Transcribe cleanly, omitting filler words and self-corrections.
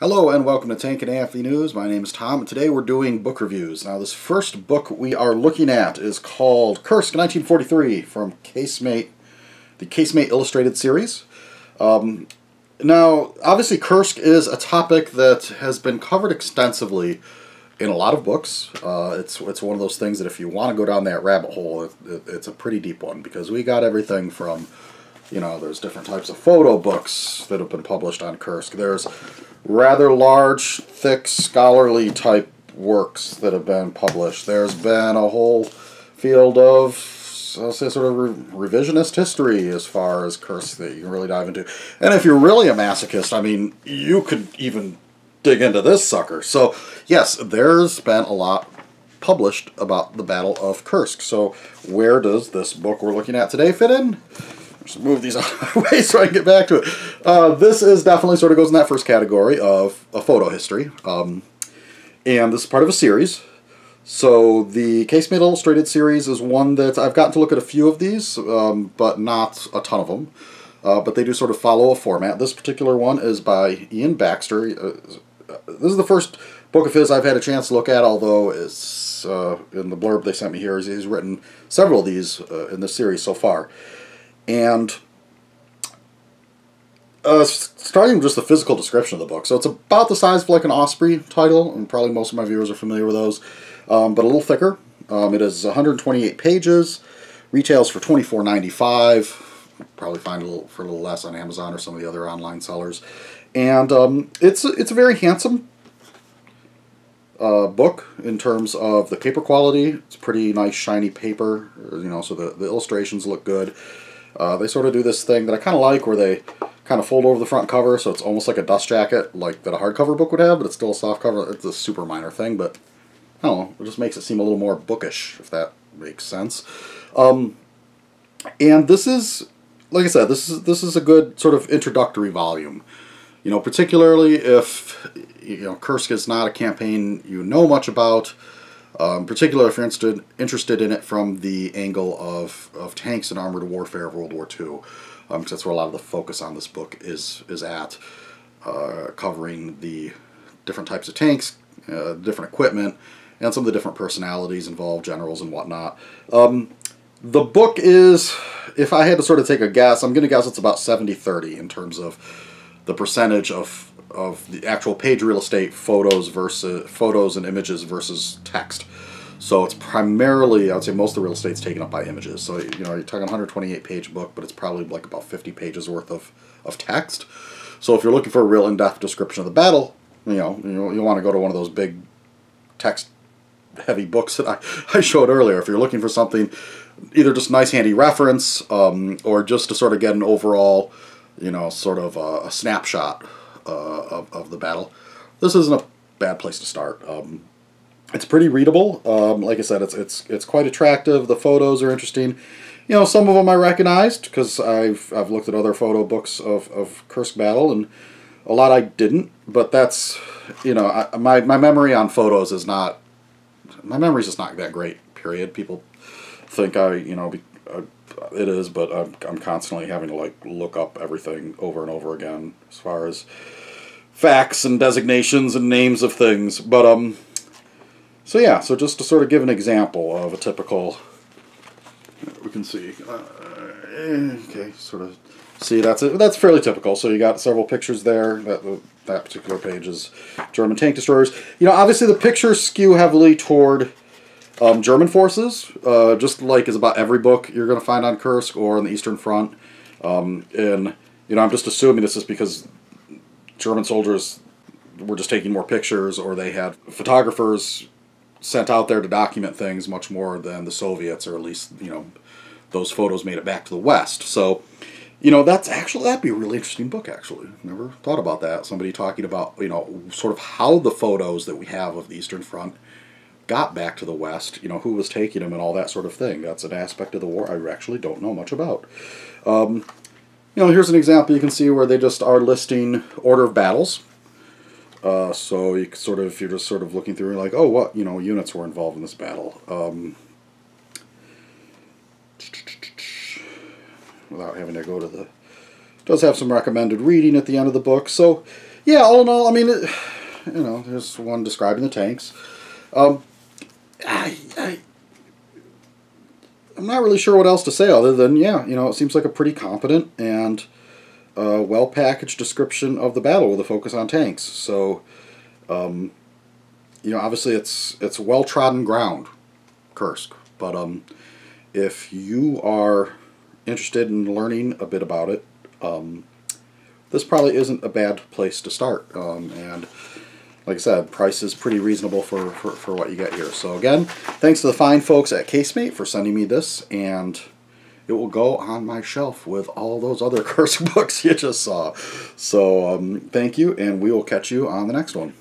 Hello and welcome to Tank and AFV News. My name is Tom and today we're doing book reviews. Now this first book we are looking at is called Kursk 1943 from Casemate, the Casemate Illustrated series. Now obviously Kursk is a topic that has been covered extensively in a lot of books. It's one of those things that if you want to go down that rabbit hole, it's a pretty deep one because we got everything from, there's different types of photo books that have been published on Kursk. There's rather large, thick, scholarly type works that have been published. There's been a whole field of, I'll say, sort of revisionist history as far as Kursk that you can really dive into. And if you're really a masochist, I mean, you could even dig into this sucker. So, yes, there's been a lot published about the Battle of Kursk. So, where does this book we're looking at today fit in? Just move these out of the way so I can get back to it. This is definitely sort of goes in that first category of a photo history. And this is part of a series. So the Casemate Illustrated series is one that I've gotten to look at a few of these, but not a ton of them. But they do sort of follow a format. This particular one is by Ian Baxter. This is the first book of his I've had a chance to look at, although it's in the blurb they sent me here. He's written several of these in this series so far. And starting with just the physical description of the book. So it's about the size of like an Osprey title, and probably most of my viewers are familiar with those, but a little thicker. It is 128 pages, retails for $24.95. Probably find for a little less on Amazon or some of the other online sellers. And it's a very handsome book in terms of the paper quality. It's pretty nice shiny paper, so the illustrations look good. They sort of do this thing that I kind of like where they kind of fold over the front cover, so it's almost like a dust jacket like that a hardcover book would have, but it's still a soft cover. It's a super minor thing, but I don't know, it just makes it seem a little more bookish, if that makes sense. And this is, like I said, this is a good sort of introductory volume. Particularly if, Kursk is not a campaign you know much about, particularly if you're interested in it from the angle of tanks and armored warfare of World War II, because that's where a lot of the focus on this book is at, covering the different types of tanks, different equipment, and some of the different personalities involved, generals and whatnot. The book is, if I had to sort of take a guess, I'm going to guess it's about 70-30 in terms of the percentage of the actual page real estate, photos and images versus text. So it's primarily, I would say most of the real estate's taken up by images. So you're talking 128 page book, but it's probably like about 50 pages worth of text. So if you're looking for a real in-depth description of the battle, you want to go to one of those big text heavy books that I showed earlier. If you're looking for something, either just nice handy reference, or just to sort of get an overall, sort of a snapshot of the battle, this isn't a bad place to start. It's pretty readable. Like I said, it's quite attractive. The photos are interesting. Some of them I recognized because I've looked at other photo books of Kursk battle, and a lot I didn't. But that's my memory on photos is not, my memory's just not that great. Period. People think it is, but I'm constantly having to look up everything over and over again as far as facts and designations and names of things. But so yeah, so just to sort of give an example of a typical, we can see, okay, sort of see that's fairly typical. So you got several pictures there. That particular page is German tank destroyers. Obviously the pictures skew heavily toward German forces, just like is about every book you're going to find on Kursk or on the Eastern Front. And I'm just assuming this is because German soldiers were just taking more pictures, or they had photographers sent out there to document things much more than the Soviets, or at least, those photos made it back to the West. So, that'd be a really interesting book, actually. Never thought about that. Somebody talking about, sort of how the photos that we have of the Eastern Front got back to the West, who was taking them and all that sort of thing. That's an aspect of the war I actually don't know much about. Here's an example you can see where they just are listing order of battles. So you sort of, if you're just sort of looking through, you're like, oh, what units were involved in this battle? Without having to go to it does have some recommended reading at the end of the book. So, yeah, all in all, I mean, you know, there's one describing the tanks. I I'm not really sure what else to say other than, yeah, you know, it seems like a pretty competent and well-packaged description of the battle with a focus on tanks. So, you know, obviously it's well-trodden ground, Kursk. But if you are interested in learning a bit about it, this probably isn't a bad place to start. And like I said, price is pretty reasonable for what you get here. So again, thanks to the fine folks at Casemate for sending me this, and it will go on my shelf with all those other Kursk books you just saw. So thank you, and we will catch you on the next one.